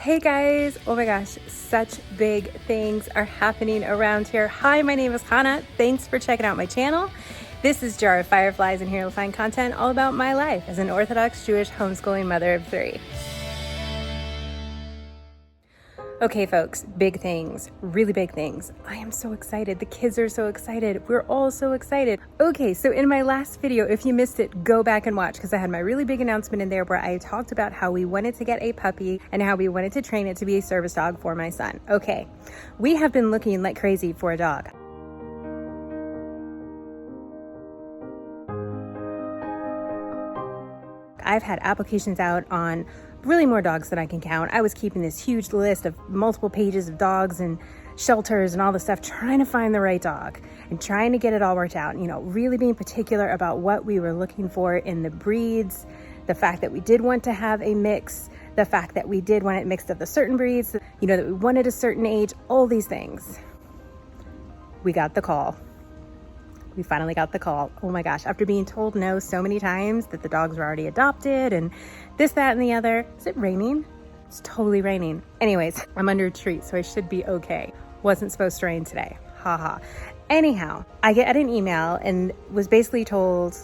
Hey guys, oh my gosh, such big things are happening around here. Hi, my name is Hannah. Thanks for checking out my channel. This is Jar of Fireflies, and here you'll find content all about my life as an Orthodox Jewish homeschooling mother of 3. Okay folks, big things, really big things. I am so excited. The kids are so excited. We're all so excited. Okay, so in my last video, if you missed it, go back and watch because I had my really big announcement in there where I talked about how we wanted to get a puppy and how we wanted to train it to be a service dog for my son. Okay, we have been looking like crazy for a dog. I've had applications out on really more dogs than I can count. I was keeping this huge list of multiple pages of dogs and shelters and all the stuff, trying to find the right dog and trying to get it all worked out. You know, really being particular about what we were looking for in the breeds, the fact that we did want to have a mix, the fact that we did want it mixed of the certain breeds, you know, that we wanted a certain age, all these things. We got the call. We finally got the call. Oh my gosh, after being told no so many times that the dogs were already adopted and this, that, and the other. Is it raining? It's totally raining. Anyways, I'm under a tree, so I should be okay. Wasn't supposed to rain today. Haha. Anyhow, I get an email and was basically told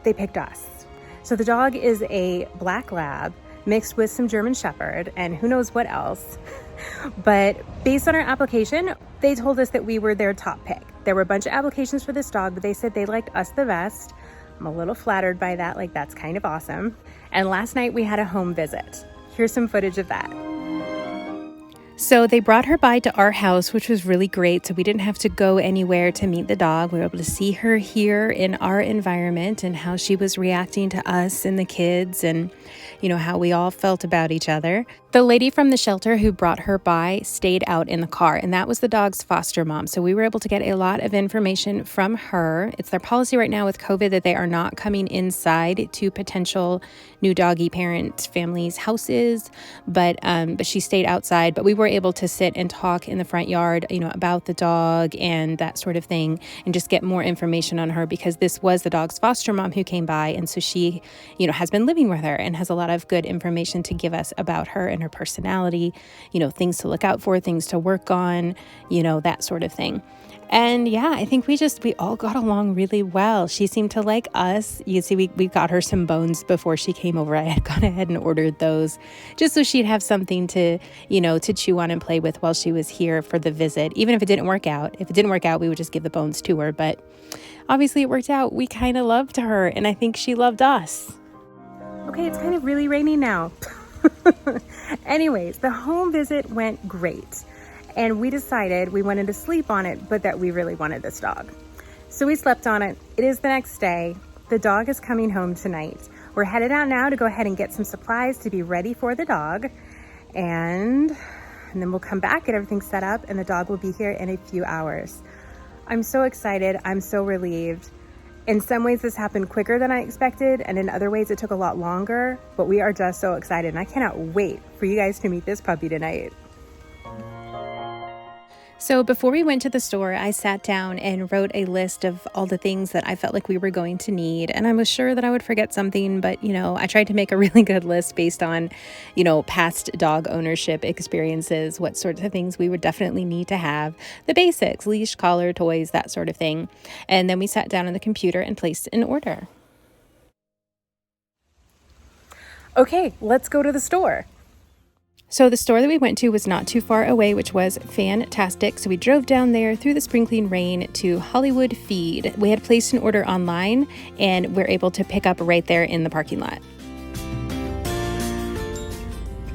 they picked us. So the dog is a black lab mixed with some German Shepherd and who knows what else. But based on our application, they told us that we were their top pick. There were a bunch of applications for this dog, but they said they liked us the best. I'm a little flattered by that, like that's kind of awesome. And last night we had a home visit. Here's some footage of that. So they brought her by to our house, which was really great. So we didn't have to go anywhere to meet the dog. We were able to see her here in our environment and how she was reacting to us and the kids and, you know, how we all felt about each other. The lady from the shelter who brought her by stayed out in the car, and that was the dog's foster mom. So we were able to get a lot of information from her. It's their policy right now with COVID that they are not coming inside to potential new doggy parent families' houses, but she stayed outside. But we were able to sit and talk in the front yard, you know, about the dog and that sort of thing, and just get more information on her because this was the dog's foster mom who came by, and so she, you know, has been living with her and has a lot of good information to give us about her and her personality, you know, things to look out for, things to work on, you know, that sort of thing. And yeah, I think we all got along really well. She seemed to like us. You see, we got her some bones before she came over. I had gone ahead and ordered those just so she'd have something to, you know, to chew on and play with while she was here for the visit, even if it didn't work out. If it didn't work out, we would just give the bones to her. But obviously it worked out. We kind of loved her, and I think she loved us. Okay, it's kind of really raining now. Anyways, the home visit went great. And we decided we wanted to sleep on it, but that we really wanted this dog. So we slept on it. It is the next day. The dog is coming home tonight. We're headed out now to go ahead and get some supplies to be ready for the dog. And then we'll come back, get everything set up, and the dog will be here in a few hours. I'm so excited. I'm so relieved. In some ways, this happened quicker than I expected, and in other ways, it took a lot longer, but we are just so excited, and I cannot wait for you guys to meet this puppy tonight. So before we went to the store, I sat down and wrote a list of all the things that I felt like we were going to need. And I was sure that I would forget something, but, you know, I tried to make a really good list based on, you know, past dog ownership experiences, what sorts of things we would definitely need to have, the basics, leash, collar, toys, that sort of thing. And then we sat down on the computer and placed an order. Okay, let's go to the store. So the store that we went to was not too far away, which was fantastic. So we drove down there through the sprinkling rain to Hollywood Feed. We had placed an order online and we're able to pick up right there in the parking lot.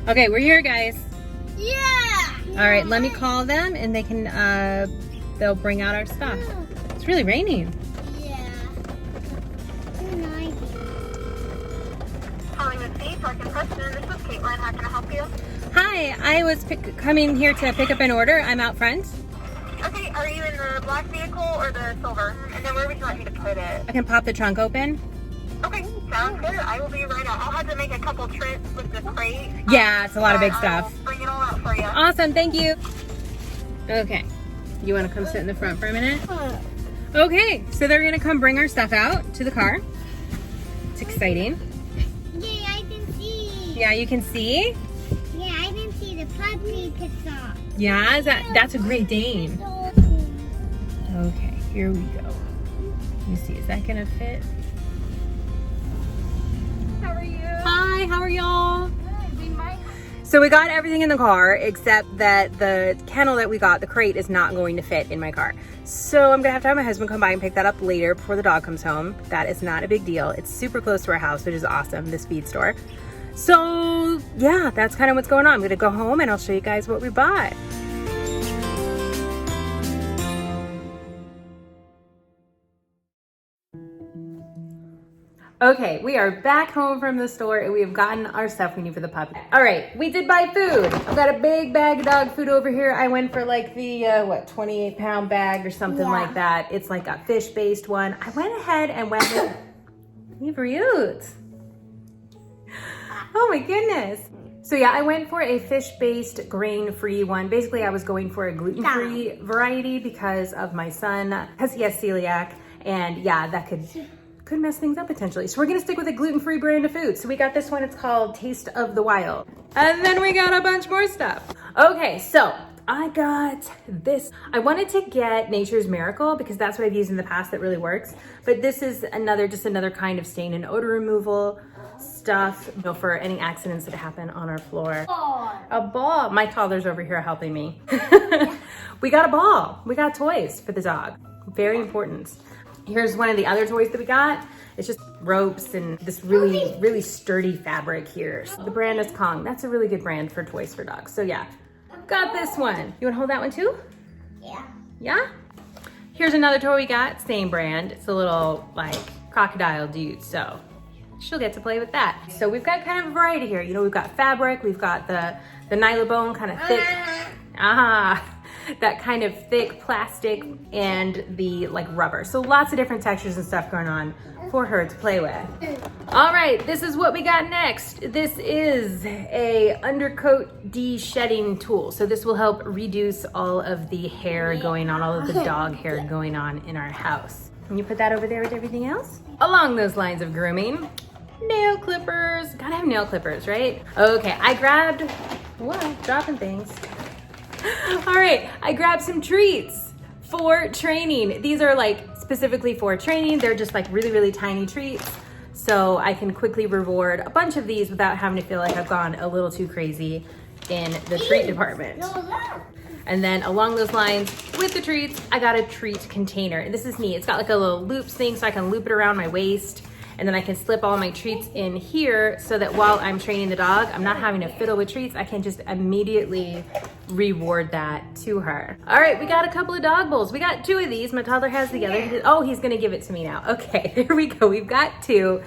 Okay, we're here, guys. Yeah! All right, let me call them and they can, they'll bring out our stuff. It's really raining. Yeah. Nice. Hollywood Feed, Park and Preston. This is Caitlin. How can I help you? Hi, I was coming here to pick up an order. I'm out front. Okay, are you in the black vehicle or the silver? And then where would you like me to put it? I can pop the trunk open. Okay, sounds good. I will be right out. I'll have to make a couple trips with the crate. Yeah, it's a lot of big I'll stuff. bring it all out for you. Awesome, thank you. Okay, you want to come sit in the front for a minute? Okay, so they're gonna come bring our stuff out to the car. It's exciting. Yeah, I can see. Yeah, you can see? Yeah, I can see the puppy pizza. Yeah, that's a Great Dane. Okay, here we go. Let me see, is that gonna fit? How are you? Hi, how are y'all? Good. We might. So we got everything in the car except that the kennel that we got, the crate, is not going to fit in my car. So I'm gonna have to have my husband come by and pick that up later before the dog comes home. That is not a big deal. It's super close to our house, which is awesome, this feed store. So yeah, that's kind of what's going on. I'm gonna go home and I'll show you guys what we bought. Okay, we are back home from the store and we have gotten our stuff we need for the puppy. All right, we did buy food. I've got a big bag of dog food over here. I went for like the, 28-pound bag or something like that. It's like a fish-based one. I went ahead and went with, Cute. Oh my goodness. So yeah, I went for a fish-based grain-free one. Basically, I was going for a gluten-free variety because of my son, because he has celiac. And yeah, that could mess things up potentially. So we're gonna stick with a gluten-free brand of food. So we got this one, it's called Taste of the Wild. And then we got a bunch more stuff. Okay, so I got this. I wanted to get Nature's Miracle because that's what I've used in the past that really works. But this is just another kind of stain and odor removal stuff, for any accidents that happen on our floor. A ball. My toddler's over here helping me. We got a ball. We got toys for the dog. Very important. Here's one of the other toys that we got. It's just ropes and this really, really sturdy fabric here. So the brand is Kong. That's a really good brand for toys for dogs. So yeah, got this one. You wanna hold that one too? Yeah. Yeah? Here's another toy we got, same brand. It's a little like crocodile dude, so she'll get to play with that. So we've got kind of a variety here. We've got fabric, we've got the nylabone kind of thick. That kind of thick plastic and the like rubber. So lots of different textures and stuff going on for her to play with. All right, this is what we got next. This is a undercoat de-shedding tool. So this will help reduce all of the hair going on, all of the dog hair going on in our house. Can you put that over there with everything else? Along those lines of grooming, nail clippers. Gotta have nail clippers, right? Okay, I grabbed, whoa, dropping things. All right, I grabbed some treats for training. These are like specifically for training. They're just like really, really tiny treats. So I can quickly reward a bunch of these without having to feel like I've gone a little too crazy in the treat department. And then along those lines with the treats, I got a treat container. This is neat. It's got like a little loops thing so I can loop it around my waist. And then I can slip all my treats in here so that while I'm training the dog, I'm not having to fiddle with treats. I can just immediately reward that to her. All right, we got a couple of dog bowls. We got 2 of these. My toddler has the other. Oh, he's gonna give it to me now. Okay, there we go. We've got 2.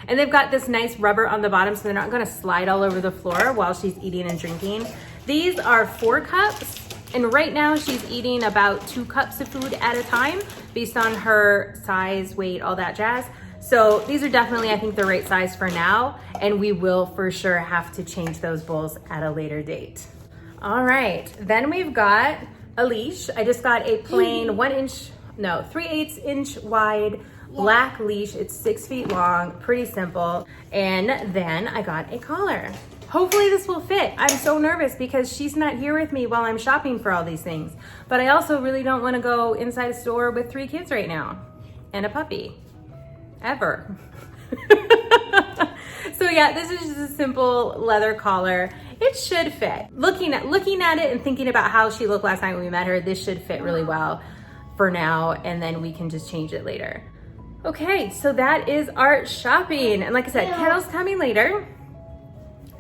And they've got this nice rubber on the bottom so they're not gonna slide all over the floor while she's eating and drinking. These are 4 cups. And right now she's eating about 2 cups of food at a time based on her size, weight, all that jazz. So these are definitely, I think, the right size for now, and we will for sure have to change those bowls at a later date. All right, then we've got a leash. I just got a plain 3/8 inch wide black leash. It's 6 feet long, pretty simple. And then I got a collar. Hopefully this will fit. I'm so nervous because she's not here with me while I'm shopping for all these things. But I also really don't want to go inside a store with 3 kids right now and a puppy. Ever. So yeah, this is just a simple leather collar. It should fit. Looking at it and thinking about how she looked last night when we met her, this should fit really well for now, and then we can just change it later. Okay, so that is our shopping. And like I said, kennel's coming later.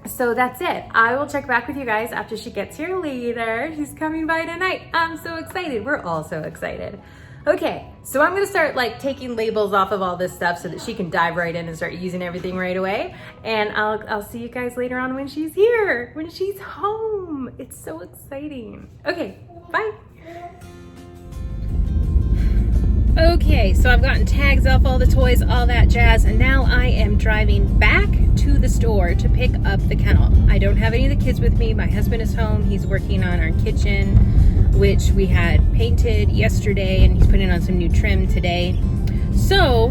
So that's it. I will check back with you guys after she gets here later. She's coming by tonight. I'm so excited. We're all so excited. Okay, so I'm gonna start like taking labels off of all this stuff so that she can dive right in and start using everything right away. And I'll see you guys later on when she's here, when she's home. It's so exciting. Okay, bye. Okay, so I've gotten tags off all the toys, all that jazz, and now I am driving back to the store to pick up the kennel. I don't have any of the kids with me. My husband is home. He's working on our kitchen, which we had painted yesterday, and he's putting on some new trim today. So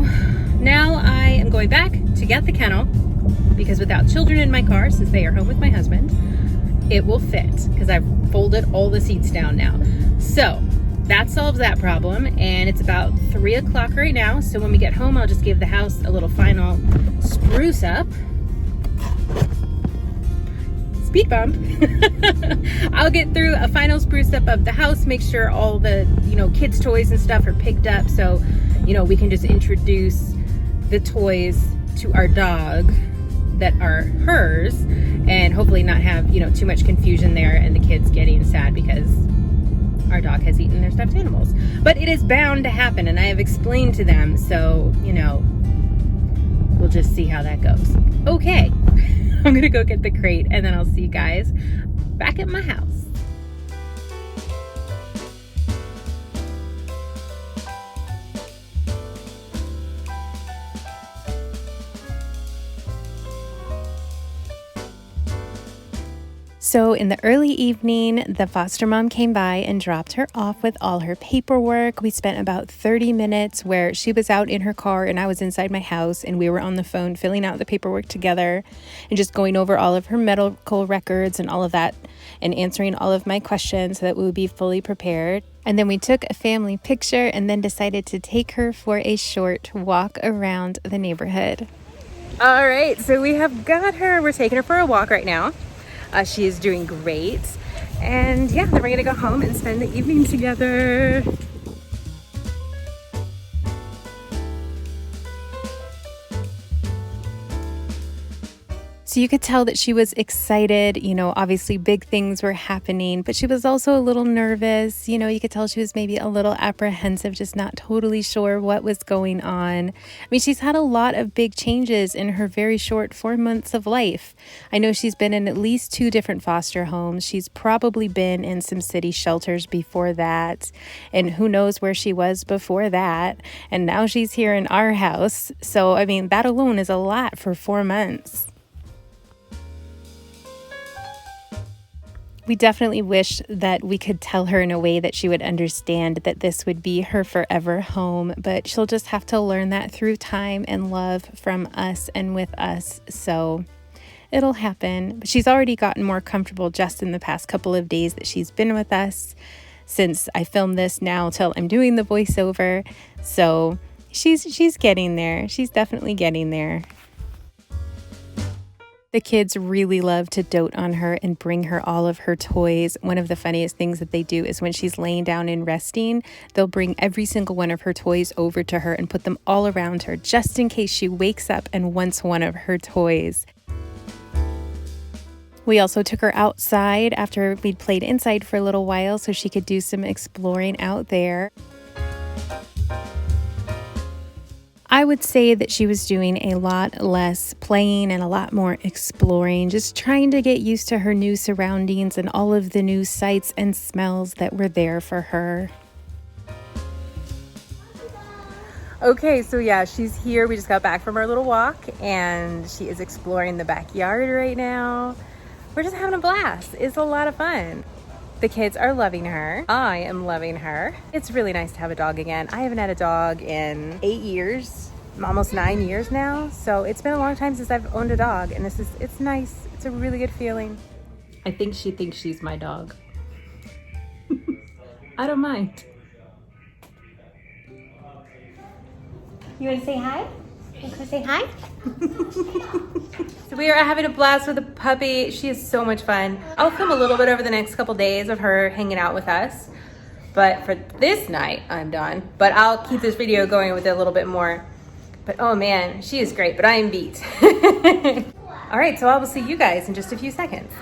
now I am going back to get the kennel because without children in my car, since they are home with my husband, it will fit because I've folded all the seats down now. So that solves that problem, and it's about 3 o'clock right now. So when we get home, I'll just give the house a little final spruce up. Speed bump. I'll get through a final spruce up of the house, make sure all the, kids' toys and stuff are picked up, so, we can just introduce the toys to our dog that are hers, and hopefully not have, too much confusion there and the kids getting sad because our dog has eaten their stuffed animals. But it is bound to happen, and I have explained to them, so, we'll just see how that goes. Okay. I'm gonna go get the crate and then I'll see you guys back at my house. So in the early evening, the foster mom came by and dropped her off with all her paperwork. We spent about 30 minutes where she was out in her car and I was inside my house, and we were on the phone filling out the paperwork together and just going over all of her medical records and all of that and answering all of my questions so that we would be fully prepared. And then we took a family picture and then decided to take her for a short walk around the neighborhood. All right, so we have got her. We're taking her for a walk right now. She is doing great. And yeah, then we're gonna go home and spend the evening together. So you could tell that she was excited, obviously big things were happening, but she was also a little nervous. You could tell she was maybe a little apprehensive, just not totally sure what was going on. I mean, she's had a lot of big changes in her very short 4 months of life. I know she's been in at least 2 different foster homes. She's probably been in some city shelters before that. And who knows where she was before that. And now she's here in our house. So, I mean, that alone is a lot for 4 months. We definitely wish that we could tell her in a way that she would understand that this would be her forever home, but she'll just have to learn that through time and love from us and with us. So it'll happen. But she's already gotten more comfortable just in the past couple of days that she's been with us since I filmed this now till I'm doing the voiceover. So she's getting there. She's definitely getting there. The kids really love to dote on her and bring her all of her toys. One of the funniest things that they do is when she's laying down and resting, they'll bring every single one of her toys over to her and put them all around her just in case she wakes up and wants one of her toys. We also took her outside after we'd played inside for a little while so she could do some exploring out there. I would say that she was doing a lot less playing and a lot more exploring, just trying to get used to her new surroundings and all of the new sights and smells that were there for her. Okay, so yeah, she's here. We just got back from our little walk and she is exploring the backyard right now. We're just having a blast. It's a lot of fun. The kids are loving her. I am loving her. It's really nice to have a dog again. I haven't had a dog in 8 years, almost 9 years now. So it's been a long time since I've owned a dog, and it's nice. It's a really good feeling. I think she thinks she's my dog. I don't mind. You want to say hi? You want to say hi? So we are having a blast with the puppy. She is so much fun. I'll film a little bit over the next couple days of her hanging out with us. But for this night, I'm done. But I'll keep this video going with it a little bit more. But oh man, she is great, but I am beat. All right, so I will see you guys in just a few seconds.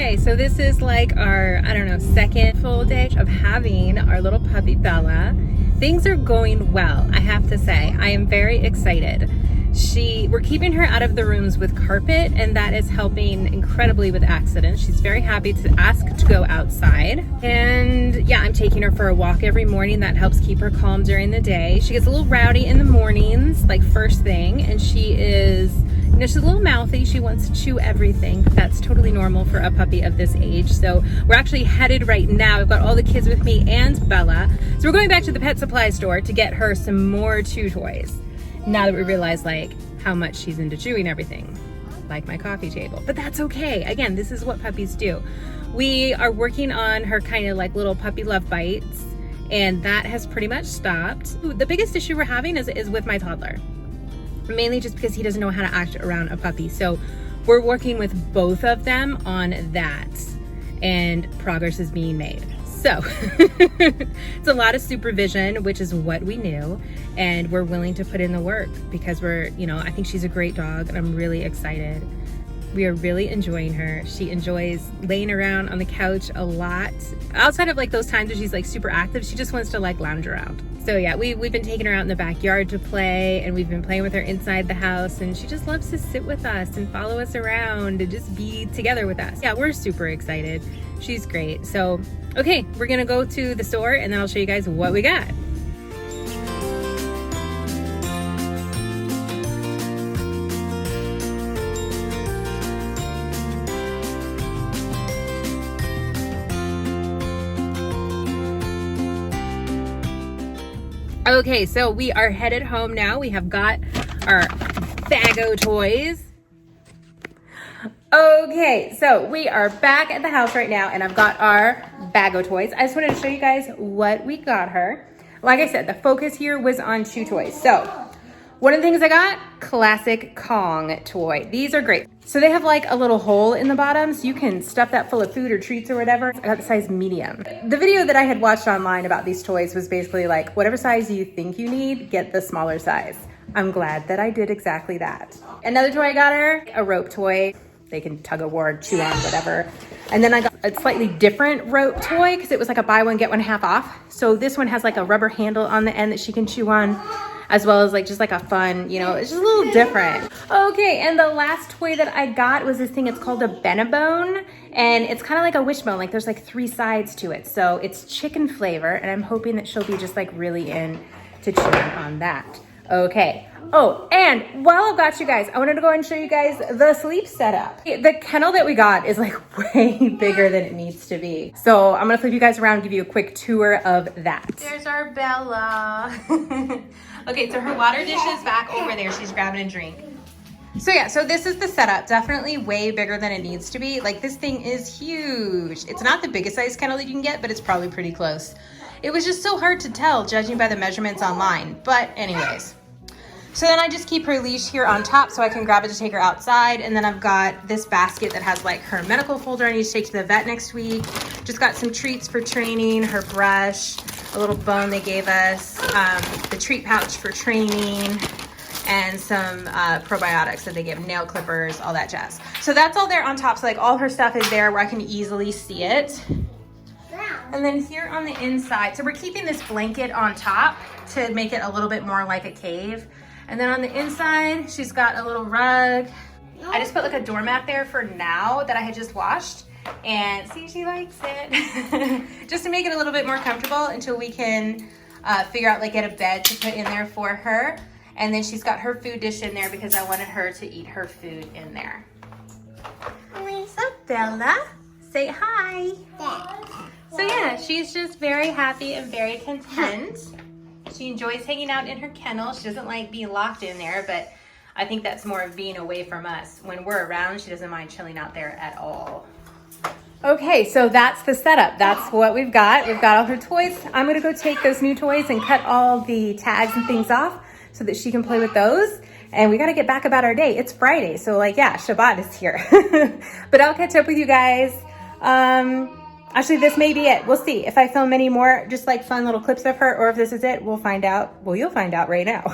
Okay, so this is like our, I don't know, second full day of having our little puppy Bella. Things are going well, I have to say. I am very excited. We're keeping her out of the rooms with carpet, and that is helping incredibly with accidents. She's very happy to ask to go outside. And yeah, I'm taking her for a walk every morning. That helps keep her calm during the day. She gets a little rowdy in the mornings, like first thing, and she is, you know, she's a little mouthy. She wants to chew everything, but that's totally normal for a puppy of this age. So we're actually headed right now. I've got all the kids with me and Bella. So we're going back to the pet supply store to get her some more chew toys. Now that we realize like how much she's into chewing everything, like my coffee table, but that's okay. Again, this is what puppies do. We are working on her kind of like little puppy love bites, and that has pretty much stopped. The biggest issue we're having is with my toddler, mainly just because he doesn't know how to act around a puppy. So we're working with both of them on that, and progress is being made. So it's a lot of supervision, which is what we knew, and we're willing to put in the work because I think she's a great dog, and I'm really excited. We are really enjoying her. She enjoys laying around on the couch a lot. Outside of like those times where she's like super active, she just wants to like lounge around. So yeah, we've been taking her out in the backyard to play, and we've been playing with her inside the house, and she just loves to sit with us and follow us around and just be together with us. Yeah, we're super excited. She's great. So, okay, we're gonna go to the store, and then I'll show you guys what we got. Okay, so we are headed home now. We have got our bag of toys. Okay, so we are back at the house right now, and I've got our bag of toys. I just wanted to show you guys what we got her. Like I said, the focus here was on chew toys. So one of the things I got, classic Kong toy. These are great. So they have like a little hole in the bottom, so you can stuff that full of food or treats or whatever. I got the size medium. The video that I had watched online about these toys was basically like, whatever size you think you need, get the smaller size. I'm glad that I did exactly that. Another toy I got her, a rope toy. They can tug a war, chew on, whatever. And then I got a slightly different rope toy because it was like a buy one, get one half off. So this one has like a rubber handle on the end that she can chew on, as well as like just like a fun, it's just a little different. Okay, and the last toy that I got was this thing. It's called a Benebone, and it's kind of like a wishbone. Like there's like 3 sides to it. So it's chicken flavor, and I'm hoping that she'll be just like really in to chewing on that. Okay. Oh, and while I've got you guys, I wanted to go and show you guys the sleep setup. The kennel that we got is like way bigger than it needs to be. So I'm gonna flip you guys around and give you a quick tour of that. There's our Bella. Okay, so her water dish is back over there. She's grabbing a drink. So yeah, so this is the setup. Definitely way bigger than it needs to be. Like this thing is huge. It's not the biggest size kennel that you can get, but it's probably pretty close. It was just so hard to tell judging by the measurements online, but anyways. So then I just keep her leash here on top so I can grab it to take her outside. And then I've got this basket that has like her medical folder I need to take to the vet next week. Just got some treats for training, her brush, a little bone they gave us, the treat pouch for training, and some probiotics that they give, nail clippers, all that jazz. So that's all there on top. So like all her stuff is there where I can easily see it. And then here on the inside, so we're keeping this blanket on top to make it a little bit more like a cave. And then on the inside, she's got a little rug. I just put like a doormat there for now that I had just washed. And see, she likes it. Just to make it a little bit more comfortable until we can figure out, like get a bed to put in there for her. And then she's got her food dish in there because I wanted her to eat her food in there. What's up, Bella? Say hi. So yeah, she's just very happy and very content. She enjoys hanging out in her kennel. She doesn't like being locked in there, but I think that's more of being away from us. When we're around, she doesn't mind chilling out there at all. Okay, so that's the setup. That's what we've got. We've got all her toys. I'm gonna go take those new toys and cut all the tags and things off so that she can play with those. And we gotta get back about our day. It's Friday, so like, yeah, Shabbat is here. But I'll catch up with you guys. Actually, this may be it. We'll see if I film any more just like fun little clips of her, or if this is it, we'll find out. Well, you'll find out right now.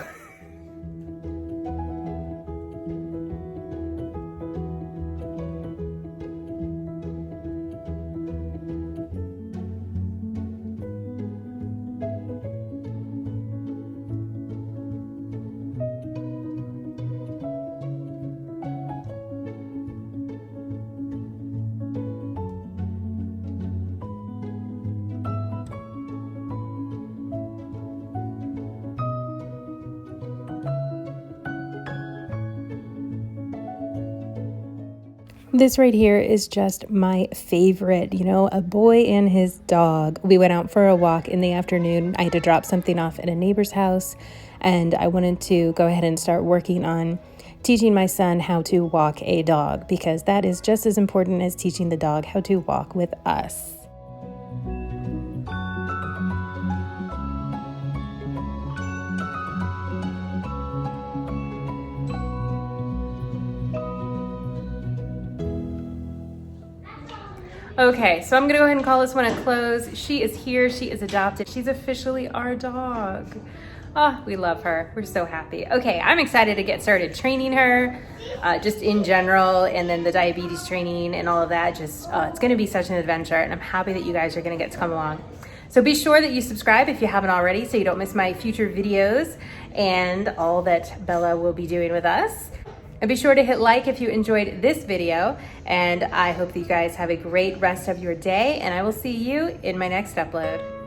This right here is just my favorite, you know, a boy and his dog. We went out for a walk in the afternoon. I had to drop something off at a neighbor's house, and I wanted to go ahead and start working on teaching my son how to walk a dog, because that is just as important as teaching the dog how to walk with us. Okay, so I'm gonna go ahead and call this one a close. She is here, she is adopted. She's officially our dog. Oh, we love her, we're so happy. Okay, I'm excited to get started training her, just in general, and then the diabetes training and all of that. Just, it's gonna be such an adventure, and I'm happy that you guys are gonna get to come along. So be sure that you subscribe if you haven't already, so you don't miss my future videos and all that Bella will be doing with us. And be sure to hit like if you enjoyed this video, and I hope that you guys have a great rest of your day, and I will see you in my next upload.